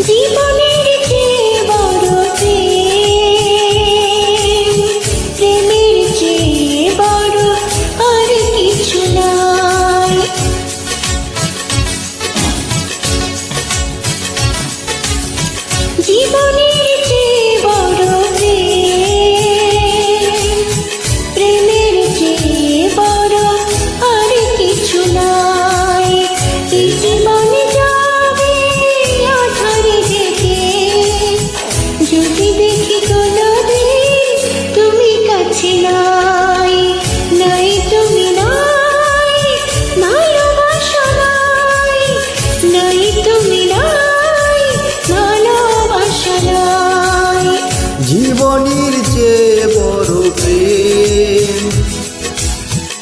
জীবনের চেয়ে বড় প্রেম, প্রেমের চেয়ে বড় আর কিছু নাই। জীবনের চেয়ে বড় প্রেম, প্রেমের চেয়ে বড় আর কিছু নাই। এই জীবনে যাবে আধারে থেকে, যদি দেখি কোনোদিন তুমি কাছে নাই, নাই তুমি নাই, ভালোবাসা নাই, নাই তুমি নাই, ভালোবাসা নাই। জীবনের চেয়ে বড় প্রেম,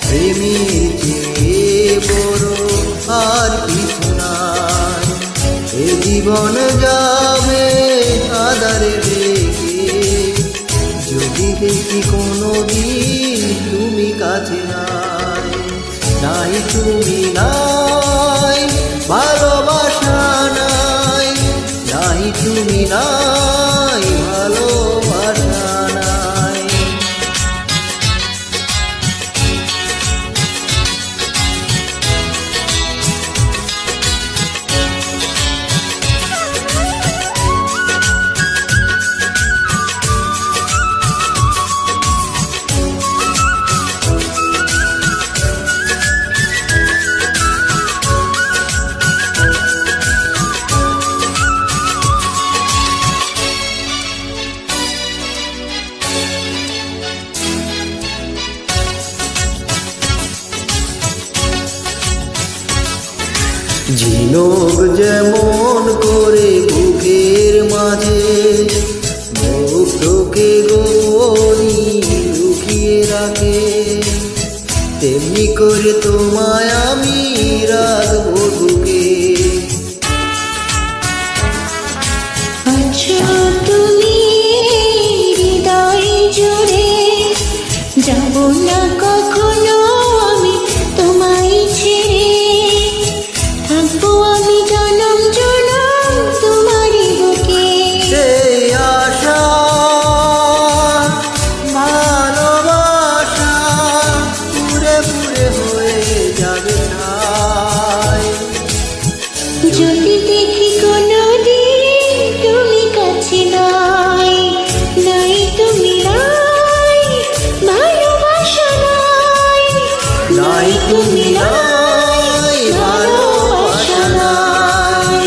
প্রেমের চেয়ে বড় আর কিছু নাই। এ জীবন যাবে আধারে রেখে, যদি দেখি কোনোদিন তুমি কাছে নাই, নাই তুমি নাই, ভালোবাসা নাই, নাই তুমি নাই, ভালোবাসা নাই। ঝিনুক যেমন করে বুকের মাঝে মুগ্ধকে গোপনী লুকিয়ে রাখে, তেমনি করে তোমায় আমি রাখবো বুকে। আছো তুমি হৃদয় জুড়ে, যাব না কখনো আমি তোমায় ছেড়ে, থাকবো আমি জনম জনম তোমারই বুকে। সেই আশা ভালোবাসা পুরে পুরে হয়ে যাবে ঠাই, যদি দেখি কোনোদিন তুমি কাছে নাই, নাই তুমি নাই, ভালোবাসা নাই, নাই তুমি নাই, ভালোবাসা নাই।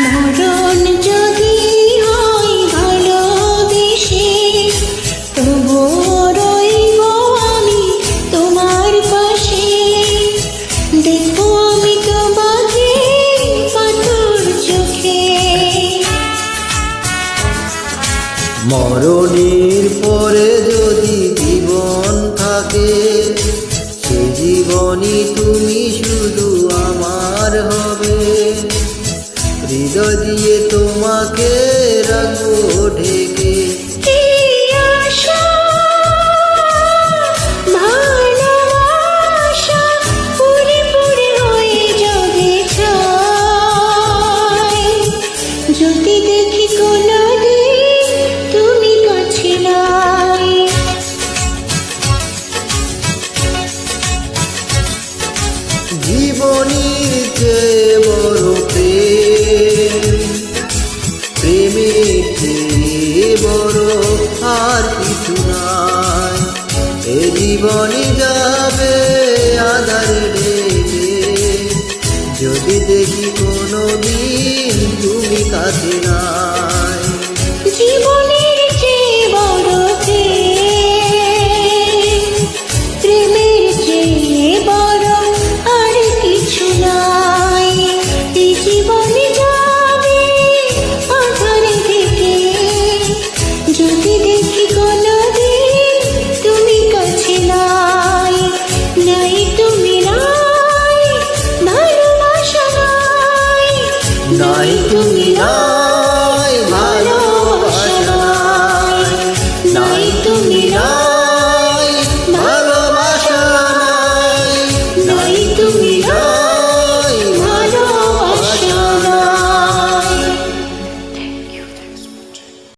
মরণ যদি হয় ভালোবেসে, তবুও রইব আমি তোমার পাশে, দেখবো আমি তোমাকে পাথর চোখে। মরণের পরে যদি জীবন থাকে, সে জীবনই তুমি শুধু আমার হবে, হৃদয় দিয়ে তোমাকে রাখবো ঢেকে। এই আশা ভালোবাসা পুরে পুরে হয়ে যাবে ছাই, যদি দেখি কোনোদিন তুমি কাছে নাই। জীবনের চেয়ে বড় প্রেম, প্রেমের চেয়ে বড় আর কিছু নাই। এ জীবনই যাবে আধারে ঢেকে, যদি দেখি কোনোদিন তুমি কাছে নাই। জীবনের চেয়ে বড় প্রেম, প্রেমের চেয়ে বড় আর কিছু নাই। এই জীবনে যাবে আধারে থেকে, যদি দেখি কোনদিন তুমি কাছে নাই, নাই তুমি নাই, ভালোবাসা নাই, নাই তুমি নাই